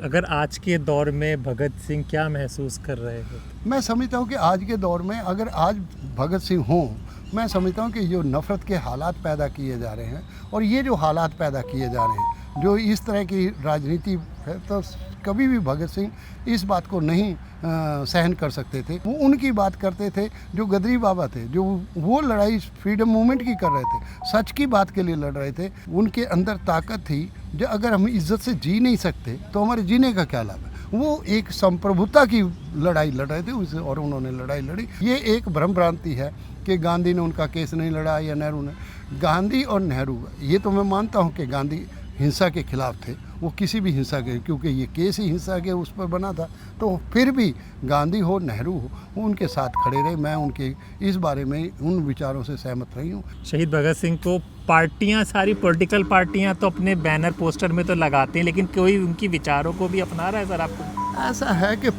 अगर आज के दौर में भगत सिंह क्या महसूस कर रहे होते? मैं समझता हूँ कि आज के दौर में अगर आज भगत सिंह हों, मैं समझता हूँ कि जो नफ़रत के हालात पैदा किए जा रहे हैं और ये जो हालात पैदा किए जा रहे हैं, जो इस तरह की राजनीति है, तो कभी भी भगत सिंह इस बात को नहीं सहन कर सकते थे। वो उनकी बात करते थे जो गदरी बाबा थे, जो वो लड़ाई फ्रीडम मूवमेंट की कर रहे थे, सच की बात के लिए लड़ रहे थे। उनके अंदर ताकत थी जो अगर हम इज्जत से जी नहीं सकते तो हमारे जीने का क्या लाभ है। वो एक संप्रभुता की लड़ाई लड़ रहे थे उसे, और उन्होंने लड़ाई लड़ी। ये एक भ्रम भ्रांति है कि गांधी ने उनका केस नहीं लड़ा या नेहरू ने। गांधी और नेहरू, ये तो मैं मानता हूँ कि गांधी हिंसा के खिलाफ थे, वो किसी भी हिंसा के, क्योंकि ये केस ही हिंसा के उस पर बना था, तो फिर भी गांधी हो नेहरू हो वो उनके साथ खड़े रहे। मैं उनके इस बारे में उन विचारों से सहमत रही हूँ। शहीद भगत सिंह को पार्टियां, सारी पॉलिटिकल पार्टियां तो अपने बैनर पोस्टर में तो लगाते हैं, लेकिन कोई उनकी विचारों को भी अपना रहा है सर आपको? ऐसा है कि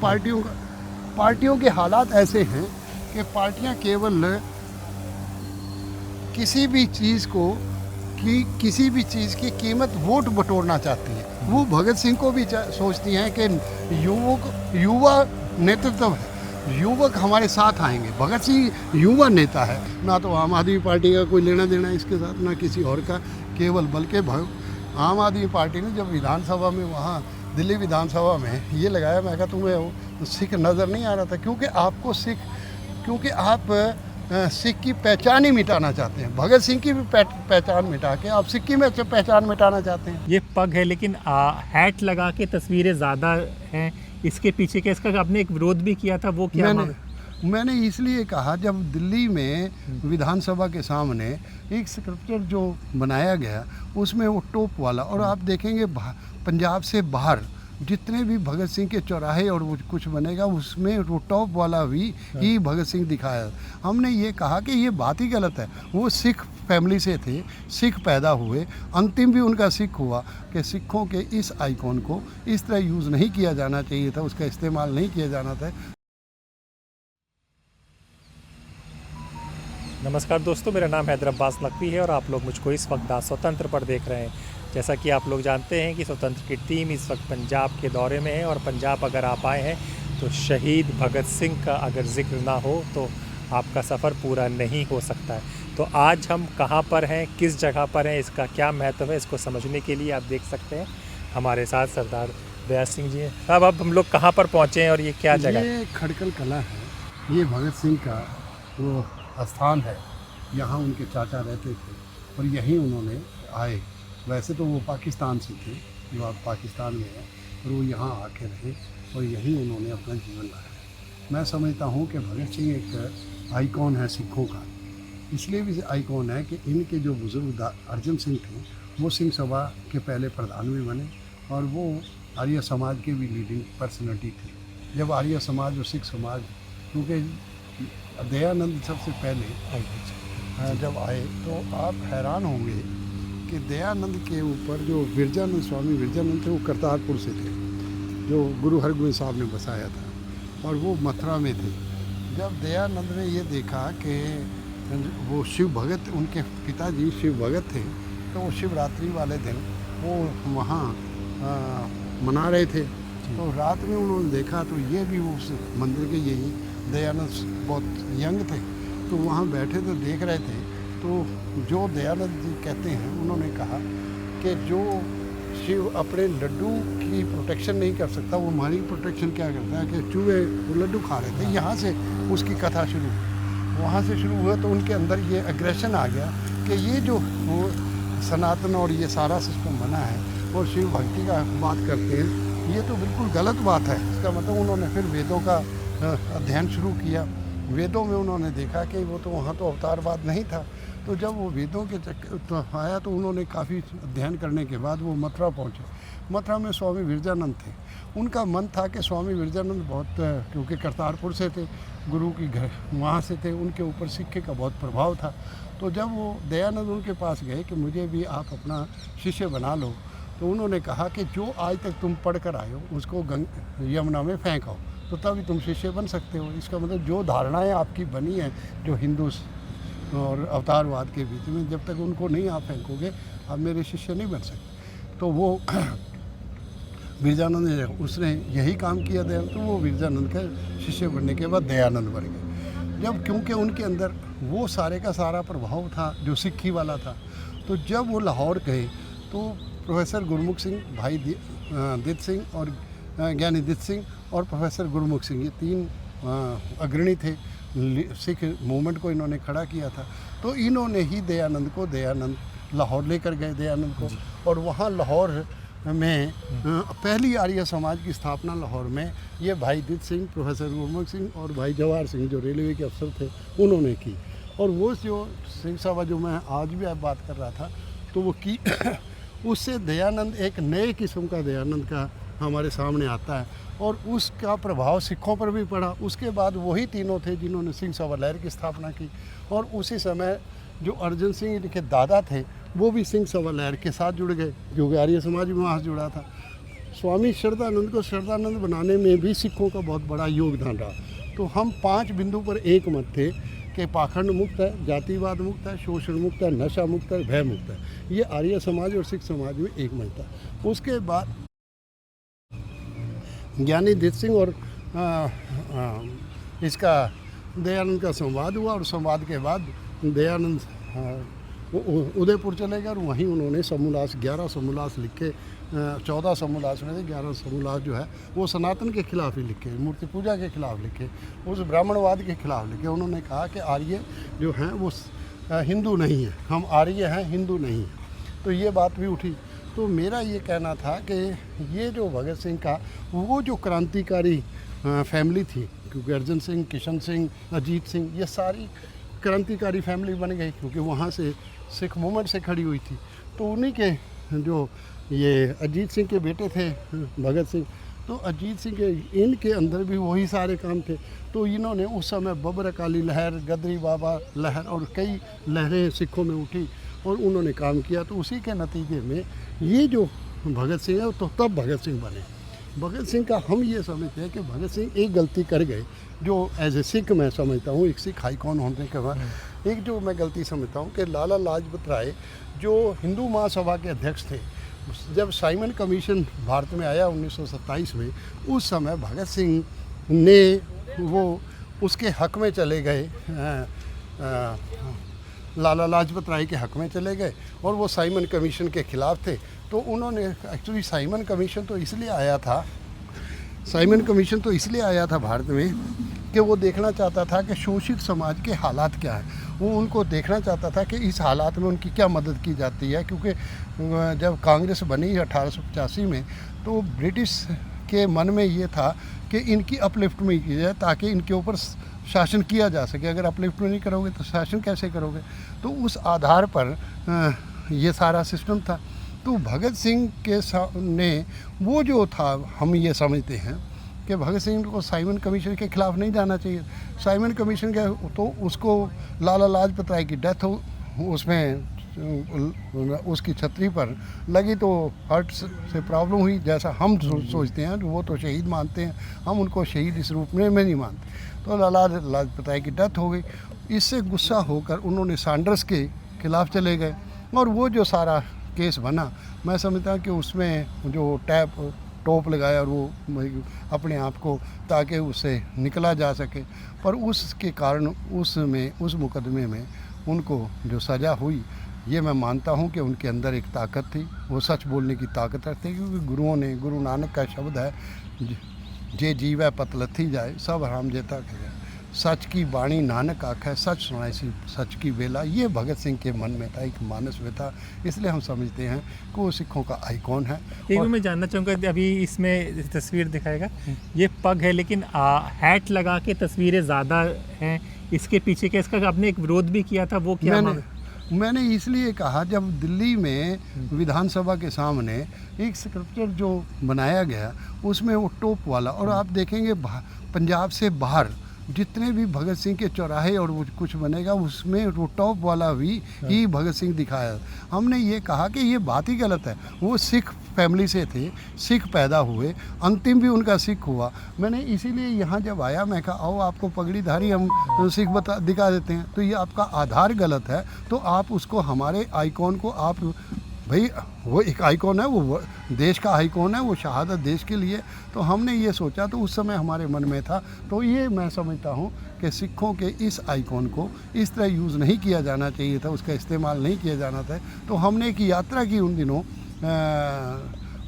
पार्टियों के हालात ऐसे हैं कि पार्टियां केवल किसी भी चीज़ की कीमत वोट बटोरना चाहती है। वो भगत सिंह को भी सोचती हैं कि युवा नेतृत्व है, युवक हमारे साथ आएंगे। भगत सिंह युवा नेता है, ना तो आम आदमी पार्टी का कोई लेना देना इसके साथ, ना किसी और का। केवल बल्कि आम आदमी पार्टी ने जब विधानसभा में, वहाँ दिल्ली विधानसभा में ये लगाया, मैं कहा तुम्हें सिख नज़र नहीं आ रहा था, क्योंकि आप सिख की पहचान ही मिटाना चाहते हैं। भगत सिंह की भी पहचान मिटा के आप सिख की में पहचान मिटाना चाहते हैं। ये पग है, लेकिन हैट लगा के तस्वीरें ज़्यादा हैं, इसके पीछे क्या, इसका आपने एक विरोध भी किया था, वो क्या? मैंने इसलिए कहा, जब दिल्ली में विधानसभा के सामने एक स्कल्पचर जो बनाया गया उसमें वो टोप वाला, और आप देखेंगे पंजाब से बाहर जितने भी भगत सिंह के चौराहे और वो कुछ बनेगा उसमें वो टॉप वाला भी ही भगत सिंह दिखाया। हमने ये कहा कि ये बात ही गलत है। वो सिख फैमिली से थे, सिख पैदा हुए, अंतिम भी उनका सिख हुआ, कि सिखों के इस आइकॉन को इस तरह यूज़ नहीं किया जाना चाहिए था, उसका इस्तेमाल नहीं किया जाना था। नमस्कार दोस्तों, मेरा नाम हैदर अब्बास नकवी है और आप लोग मुझको इस वक्त दा स्वतंत्र पर देख रहे हैं। जैसा कि आप लोग जानते हैं कि स्वतंत्र की टीम इस वक्त पंजाब के दौरे में है, और पंजाब अगर आप आए हैं तो शहीद भगत सिंह का अगर जिक्र ना हो तो आपका सफ़र पूरा नहीं हो सकता है। तो आज हम कहाँ पर हैं, किस जगह पर हैं, इसका क्या महत्व है, इसको समझने के लिए आप देख सकते हैं हमारे साथ सरदार दया सिंह जी हैं। साहब, अब हम लोग कहाँ पर पहुँचे हैं और ये क्या जगह है? ये खड़कल कला है, ये भगत सिंह का वो स्थान है। यहाँ उनके चाचा रहते थे और यहीं उन्होंने आए। वैसे तो वो पाकिस्तान से थे, जो आप पाकिस्तान में हैं, और वो यहाँ आके रहे और यहीं उन्होंने अपना जीवन लाया। मैं समझता हूँ कि भगत सिंह एक आइकॉन है सिखों का। इसलिए भी आइकॉन है कि इनके जो बुज़ुर्ग अर्जन सिंह थे, वो सिंह सभा के पहले प्रधान भी बने और वो आर्य समाज के भी लीडिंग पर्सनैलिटी थे। जब आर्य समाज और सिख समाज, क्योंकि दयानंद सबसे पहले जब आए तो आप हैरान होंगे कि दयानंद के ऊपर जो विरजानंद, स्वामी विरजानंद थे, वो करतारपुर से थे, जो गुरु हरगोबिंद साहब ने बसाया था, और वो मथुरा में थे। जब दयानंद ने ये देखा कि वो शिव भगत, उनके पिताजी शिव भगत थे, तो वो शिवरात्रि वाले दिन वो वहाँ मना रहे थे। तो रात में उन्होंने देखा तो ये भी उस मंदिर के, यही दयानंद बहुत यंग थे, तो वहाँ बैठे तो देख रहे थे। तो जो दयानंद जी कहते हैं, उन्होंने कहा कि जो शिव अपने लड्डू की प्रोटेक्शन नहीं कर सकता, वो हमारी प्रोटेक्शन क्या करता है, कि चूहे वो लड्डू खा रहे थे। यहाँ से उसकी कथा शुरू, वहाँ से शुरू हुआ। तो उनके अंदर ये एग्रेशन आ गया कि ये जो वो सनातन और ये सारा सिस्टम बना है और शिव भक्ति का बात करते हैं, ये तो बिल्कुल गलत बात है। इसका मतलब उन्होंने फिर वेदों का अध्ययन शुरू किया। वेदों में उन्होंने देखा कि वो तो वहाँ तो अवतारवाद नहीं था। तो जब वो वेदों के चक्कर आया तो उन्होंने काफ़ी अध्ययन करने के बाद वो मथुरा पहुँचे। मथुरा में स्वामी विरजानंद थे। उनका मन था कि स्वामी विरजानंद बहुत, क्योंकि करतारपुर से थे, गुरु की घर वहाँ से थे, उनके ऊपर सिक्के का बहुत प्रभाव था। तो जब वो दयानंद उनके पास गए कि मुझे भी आप अपना शिष्य बना लो, तो उन्होंने कहा कि जो आज तक तुम पढ़ कर आए हो उसको यमुना में फेंक आओ, तो तभी तुम शिष्य बन सकते हो। इसका मतलब जो धारणाएं आपकी बनी हैं, जो हिंदू और अवतारवाद के बीच में, जब तक उनको नहीं आप फेंकोगे, आप मेरे शिष्य नहीं बन सकते। तो वो विरजानंद ने उसने यही काम किया दयानंद, तो वो विरजानंद का शिष्य बनने के बाद दयानंद बन गए। जब क्योंकि उनके अंदर वो सारे का सारा प्रभाव था जो सिक्खी वाला था, तो जब वो लाहौर गए तो प्रोफेसर गुरमुख सिंह, भाई दित सिंह और ज्ञानी दित सिंह और प्रोफेसर गुरमुख सिंह, ये तीन अग्रणी थे। सिख मूवमेंट को इन्होंने खड़ा किया था। तो इन्होंने ही दयानंद लाहौर लेकर गए दयानंद को, और वहाँ लाहौर में पहली आर्य समाज की स्थापना लाहौर में ये भाई दित सिंह, प्रोफेसर गुरमुख सिंह और भाई जवाहर सिंह जो रेलवे के अफसर थे उन्होंने की। और वो जो सिंह सभा जो मैं आज भी आप बात कर रहा था तो वो की उससे दयानंद एक नए किस्म का दयानंद का हमारे सामने आता है, और उसका प्रभाव सिखों पर भी पड़ा। उसके बाद वही तीनों थे जिन्होंने सिंह सभा लहर की स्थापना की, और उसी समय जो अर्जन सिंह के दादा थे वो भी सिंह सभा लहर के साथ जुड़ गए, जो कि आर्य समाज भी वहाँ से जुड़ा था। स्वामी श्रद्धानंद को श्रद्धानंद बनाने में भी सिखों का बहुत बड़ा योगदान रहा। तो हम 5 बिंदु पर एक मत थे कि पाखंड मुक्त है, जातिवाद मुक्त है, शोषण मुक्त है, नशा मुक्त है, भय मुक्त है। ये आर्य समाज और सिख समाज में एक मत था। उसके बाद ज्ञानी दित सिंह और इसका दयानंद का संवाद हुआ, और संवाद के बाद दयानंद उदयपुर चले गए, और वहीं उन्होंने समूलास 11 समूलास लिखे। 14 समूलास में से 11 समूलास जो है वो सनातन के खिलाफ ही लिखे, मूर्ति पूजा के खिलाफ लिखे, उस ब्राह्मणवाद के खिलाफ लिखे। उन्होंने कहा कि आर्य जो हैं वो हिंदू नहीं है, हम आर्य हैं, हिंदू नहीं है। तो ये बात भी उठी। तो मेरा ये कहना था कि ये जो भगत सिंह का वो जो क्रांतिकारी फैमिली थी, क्योंकि अर्जन सिंह, किशन सिंह, अजीत सिंह, ये सारी क्रांतिकारी फैमिली बन गई, क्योंकि वहाँ से सिख मूवमेंट से खड़ी हुई थी। तो उन्हीं के जो ये अजीत सिंह के बेटे थे भगत सिंह, तो अजीत सिंह के इनके अंदर भी वही सारे काम थे। तो इन्होंने उस समय बबर अकाली लहर, गदरी बाबा लहर और कई लहरें सिखों में उठी, और उन्होंने काम किया। तो उसी के नतीजे में ये जो भगत सिंह है तो तब भगत सिंह बने। भगत सिंह का हम ये समझते हैं कि भगत सिंह एक गलती कर गए, जो एज ए सिख मैं समझता हूँ, एक सिख हाईकॉन होने के बाद एक जो मैं गलती समझता हूँ कि लाला लाजपत राय जो हिंदू महासभा के अध्यक्ष थे, जब साइमन कमीशन भारत में आया 1927 में, उस समय भगत सिंह ने वो उसके हक में चले गए, लाला लाजपत राय के हक में चले गए, और वो साइमन कमीशन के ख़िलाफ़ थे। तो उन्होंने एक्चुअली साइमन कमीशन तो इसलिए आया था भारत में कि वो देखना चाहता था कि शोषित समाज के हालात क्या हैं। वो उनको देखना चाहता था कि इस हालात में उनकी क्या मदद की जाती है, क्योंकि जब कांग्रेस बनी 1885 में, तो ब्रिटिश के मन में ये था कि इनकी अपलिफ्टमेंट की जाए ताकि इनके ऊपर शासन किया जा सके। अगर अपलिफ्टमेंट नहीं करोगे तो शासन कैसे करोगे? तो उस आधार पर ये सारा सिस्टम था। तो भगत सिंह के ने वो जो था, हम ये समझते हैं कि भगत सिंह को साइमन कमीशन के खिलाफ नहीं जाना चाहिए। साइमन कमीशन के तो उसको लाला लाजपत राय की डेथ हो, उसमें उसकी छतरी पर लगी तो हार्ट से प्रॉब्लम हुई, जैसा हम सोचते हैं। वो तो शहीद मानते हैं, हम उनको शहीद इस रूप में नहीं मानते। तो लाला लाजपत राय की डेथ हो गई। इससे गुस्सा होकर उन्होंने सैंडर्स के खिलाफ चले गए, और वो जो सारा केस बना, मैं समझता हूँ कि उसमें जो टोप लगाया, और वो अपने आप को ताकि उससे निकला जा सके, पर उसके कारण उस मुकदमे में उनको जो सज़ा हुई, ये मैं मानता हूँ कि उनके अंदर एक ताकत थी, वो सच बोलने की ताकत रखते, क्योंकि गुरु नानक का शब्द है, जे जीवै पत लथी जाए, सब हराम जेता कहे, सच की बाणी नानक आखे, सच सुनाई सी सच की बेला। ये भगत सिंह के मन में था, एक मानस में था, इसलिए हम समझते हैं कि वो सिखों का आइकॉन है। एक मैं जानना चाहूँगा, अभी इसमें तस्वीर दिखाएगा, ये पग है, लेकिन हैट लगा के तस्वीरें ज़्यादा हैं, इसके पीछे क्या, इसका आपने एक विरोध भी किया था, वो क्या? मैंने इसलिए कहा, जब दिल्ली में विधानसभा के सामने एक स्कल्पचर जो बनाया गया, उसमें वो टोप वाला, और आप देखेंगे पंजाब से बाहर जितने भी भगत सिंह के चौराहे और वो कुछ बनेगा, उसमें वो टॉप वाला भी ही भगत सिंह दिखाया। हमने ये कहा कि ये बात ही गलत है। वो सिख फैमिली से थे, सिख पैदा हुए, अंतिम भी उनका सिख हुआ। मैंने इसीलिए यहाँ जब आया, मैं कहा आओ आपको पगड़ीधारी हम सिख दिखा देते हैं। तो ये आपका आधार गलत है, तो आप उसको, हमारे आइकॉन को आप भाई वो एक आइकॉन है, वो देश का आइकॉन है, वो शहादत देश के लिए। तो हमने ये सोचा, तो उस समय हमारे मन में था। तो ये मैं समझता हूँ कि सिखों के इस आइकॉन को इस तरह यूज़ नहीं किया जाना चाहिए था, उसका इस्तेमाल नहीं किया जाना था। तो हमने एक यात्रा की उन दिनों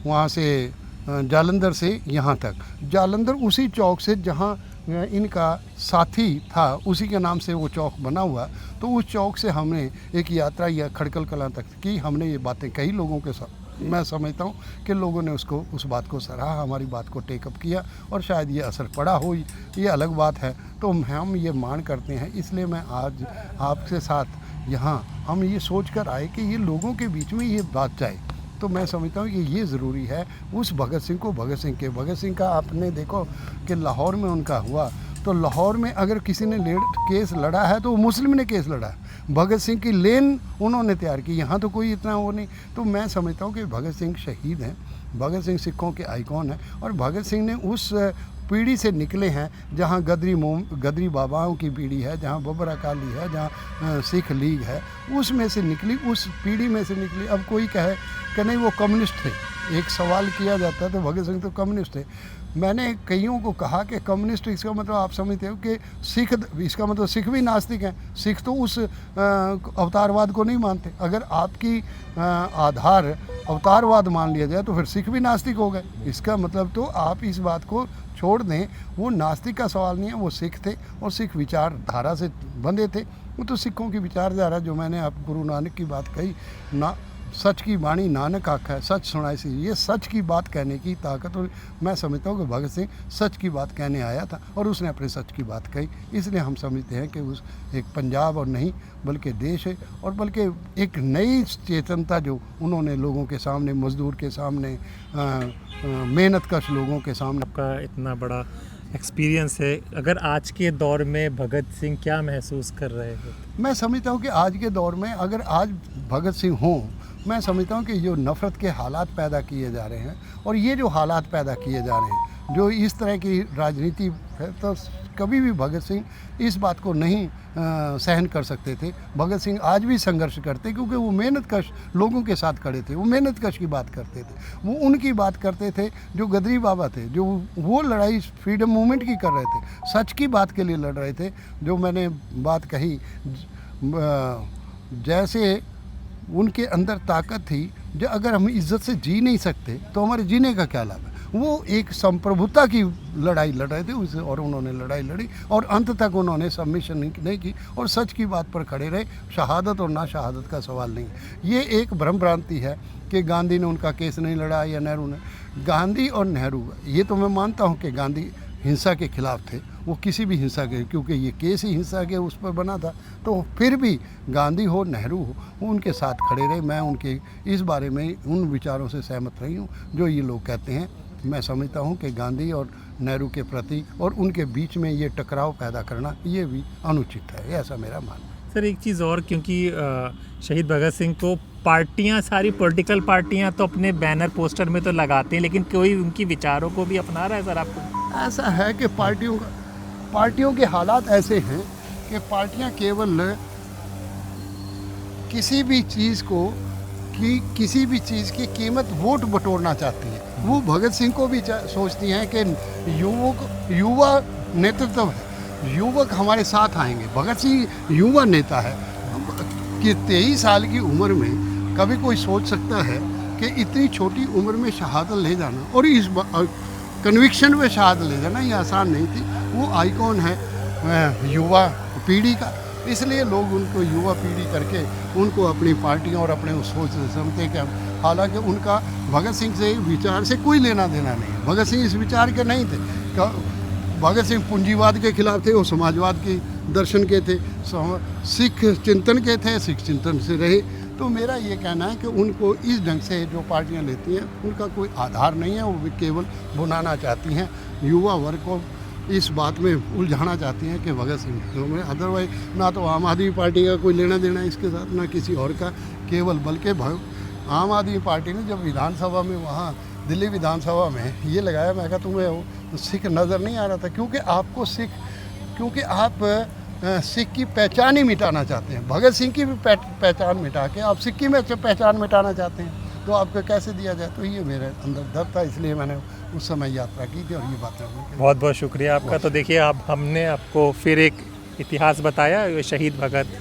वहाँ से जालंधर से यहाँ तक। जालंधर उसी चौक से जहाँ इनका साथी था, उसी के नाम से वो चौक बना हुआ। तो उस चौक से हमने एक यात्रा या खड़कल कलां तक की। हमने ये बातें कई लोगों के साथ, मैं समझता हूँ कि लोगों ने उसको, उस बात को सराहा, हमारी बात को टेकअप किया, और शायद ये असर पड़ा हो, ये अलग बात है। तो हम ये मान करते हैं। इसलिए मैं आज आपके साथ यहाँ हम ये सोच कर आए कि ये लोगों के बीच में ये बात जाए। तो मैं समझता हूँ कि ये ज़रूरी है। उस भगत सिंह को, भगत सिंह का आपने देखो कि लाहौर में उनका हुआ, तो लाहौर में अगर किसी ने केस लड़ा है तो वो मुस्लिम ने केस लड़ा है। भगत सिंह की लेन उन्होंने तैयार की। यहाँ तो कोई इतना वो नहीं। तो मैं समझता हूँ कि भगत सिंह शहीद हैं, भगत सिंह सिखों के आइकॉन हैं, और भगत सिंह ने उस पीढ़ी से निकले हैं जहाँ गदरी बाबाओं की पीढ़ी है, जहाँ बब्बर अकाली है, जहाँ सिख लीग है, उसमें से निकली, उस पीढ़ी में से निकली। अब कोई कहे कि नहीं वो कम्युनिस्ट थे, एक सवाल किया जाता है तो भगत सिंह तो कम्युनिस्ट थे। मैंने कईयों को कहा कि कम्युनिस्ट इसका मतलब आप समझते हो कि सिख, इसका मतलब सिख भी नास्तिक हैं। सिख तो उस अवतारवाद को नहीं मानते। अगर आपकी आधार अवतारवाद मान लिया जाए तो फिर सिख भी नास्तिक हो गए। इसका मतलब तो आप इस बात को छोड़ दें। वो नास्तिक का सवाल नहीं है, वो सिख थे और सिख विचारधारा से बंधे थे। वो तो सिखों की विचारधारा, जो मैंने आप गुरु नानक की बात कही ना, सच की वाणी नानक आखा है, सच सुनाए से, ये सच की बात कहने की ताकत। और मैं समझता हूँ कि भगत सिंह सच की बात कहने आया था और उसने अपने सच की बात कही। इसलिए हम समझते हैं कि उस एक पंजाब और नहीं बल्कि देश है, और बल्कि एक नई चेतनता जो उन्होंने लोगों के सामने, मजदूर के सामने, मेहनतकश लोगों के सामने। आपका इतना बड़ा एक्सपीरियंस है, अगर आज के दौर में भगत सिंह क्या महसूस कर रहे हैं? मैं समझता हूँ कि आज के दौर में अगर आज भगत सिंह हों, मैं समझता हूँ कि जो नफ़रत के हालात पैदा किए जा रहे हैं, और ये जो हालात पैदा किए जा रहे हैं, जो इस तरह की राजनीति है, तो कभी भी भगत सिंह इस बात को नहीं सहन कर सकते थे। भगत सिंह आज भी संघर्ष करते, क्योंकि वो मेहनतकश लोगों के साथ खड़े थे। वो मेहनतकश की बात करते थे, वो उनकी बात करते थे जो गदरी बाबा थे, जो वो लड़ाई फ्रीडम मूवमेंट की कर रहे थे, सच की बात के लिए लड़ रहे थे। जो मैंने बात कही, जैसे उनके अंदर ताकत थी, जो अगर हम इज्जत से जी नहीं सकते तो हमारे जीने का क्या लाभ है। वो एक संप्रभुता की लड़ाई लड़ रहे थे उसे, और उन्होंने लड़ाई लड़ी और अंत तक उन्होंने सबमिशन नहीं की और सच की बात पर खड़े रहे। शहादत और ना शहादत का सवाल नहीं। ये एक भ्रम भ्रांति है कि गांधी ने उनका केस नहीं लड़ा या नेहरू ने। गांधी और नेहरू, ये तो मैं मानता हूँ कि गांधी हिंसा के खिलाफ थे, वो किसी भी हिंसा के, क्योंकि ये केस ही हिंसा के उस पर बना था। तो फिर भी गांधी हो नेहरू हो, वो उनके साथ खड़े रहे। मैं उनके इस बारे में उन विचारों से सहमत रही हूँ जो ये लोग कहते हैं। मैं समझता हूँ कि गांधी और नेहरू के प्रति और उनके बीच में ये टकराव पैदा करना ये भी अनुचित है, ऐसा मेरा मानना है। सर एक चीज़ और, क्योंकि शहीद भगत सिंह को पार्टियां, सारी पॉलिटिकल पार्टियां तो अपने बैनर पोस्टर में तो लगाते हैं, लेकिन कोई उनकी विचारों को भी अपना रहा है सर आपको? ऐसा है कि पार्टियों के हालात ऐसे हैं कि पार्टियां केवल किसी भी चीज़ की कीमत वोट बटोरना चाहती है। वो भगत सिंह को भी सोचती हैं कि युवा नेतृत्व है, युवक हमारे साथ आएंगे। भगत सिंह युवा नेता है कि 23 साल की उम्र में कभी कोई सोच सकता है कि इतनी छोटी उम्र में शहादत ले जाना, और इस कन्विक्शन में शहादत ले जाना ये आसान नहीं थी। वो आइकॉन है युवा पीढ़ी का, इसलिए लोग उनको युवा पीढ़ी करके उनको अपनी पार्टियों और अपने उस सोच से समझते हैं कि हालांकि उनका भगत सिंह से विचार से कोई लेना देना नहीं है। भगत सिंह इस विचार के नहीं थे। भगत सिंह पूंजीवाद के खिलाफ थे, वो समाजवाद के दर्शन के थे, सिख चिंतन के थे, सिख चिंतन से रहे। तो मेरा ये कहना है कि उनको इस ढंग से जो पार्टियां लेती हैं उनका कोई आधार नहीं है। वो भी केवल बुनाना चाहती हैं, युवा वर्ग को इस बात में उलझाना चाहती हैं कि भगत सिंह में, अदरवाइज ना तो आम आदमी पार्टी का कोई लेना देना इसके साथ, ना किसी और का। केवल बल्कि आम आदमी पार्टी ने जब विधानसभा में, वहाँ दिल्ली विधानसभा में ये लगाया, मैं कहा तुम्हें सिख नज़र नहीं आ रहा था, क्योंकि आपको सिख, क्योंकि आप सिख की पहचान ही मिटाना चाहते हैं। भगत सिंह की भी पहचान मिटा के आप सिख की में पहचान मिटाना चाहते हैं, तो आपको कैसे दिया जाए? तो ये मेरे अंदर डर था, इसलिए मैंने उस समय यात्रा की थी और ये बातें हुई। बहुत बहुत शुक्रिया आपका। तो देखिए, अब हमने आपको फिर एक इतिहास बताया, ये शहीद भगत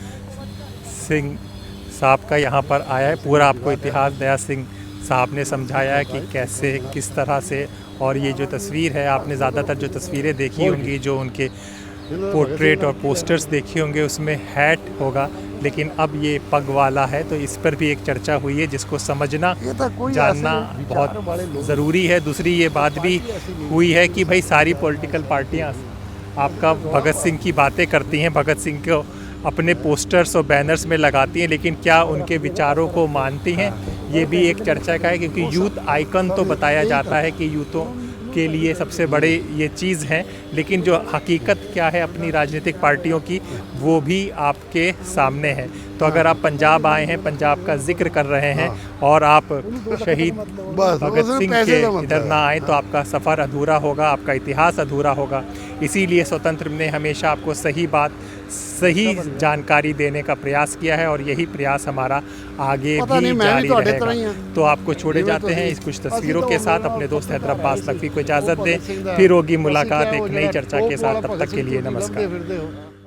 सिंह साहब का यहाँ पर आया है। पूरा आपको इतिहास दया सिंह साहब ने समझाया है कि कैसे किस तरह से। और ये जो तस्वीर है, आपने ज़्यादातर जो तस्वीरें देखी होंगी, जो उनके पोर्ट्रेट और पोस्टर्स देखे होंगे, उसमें हैट होगा, लेकिन अब ये पग वाला है। तो इस पर भी एक चर्चा हुई है, जिसको समझना जानना बहुत ज़रूरी है। दूसरी ये बात भी हुई है कि भाई सारी पॉलिटिकल पार्टियां आपका भगत सिंह की बातें करती हैं, भगत सिंह को अपने पोस्टर्स और बैनर्स में लगाती हैं, लेकिन क्या उनके विचारों को मानती हैं, ये भी एक चर्चा का है। क्योंकि यूथ आइकन तो बताया जाता है कि यूथों के लिए सबसे बड़े ये चीज़ हैं, लेकिन जो हकीकत क्या है अपनी राजनीतिक पार्टियों की, वो भी आपके सामने है। तो अगर आप पंजाब आए हैं, पंजाब का जिक्र कर रहे हैं और आप शहीद भगत सिंह के इधर ना आए, तो आपका सफ़र अधूरा होगा, आपका इतिहास अधूरा होगा। इसीलिए स्वतंत्र ने हमेशा आपको सही बात, सही जानकारी देने का प्रयास किया है, और यही प्रयास हमारा आगे भी जारी रहेगा। तो आपको छोड़े जाते हैं इस कुछ तस्वीरों के साथ। अपने दोस्त हैदराबाद लखवी को इजाज़त दें, फिर होगी मुलाकात एक नई चर्चा के साथ। तब तक के लिए नमस्कार।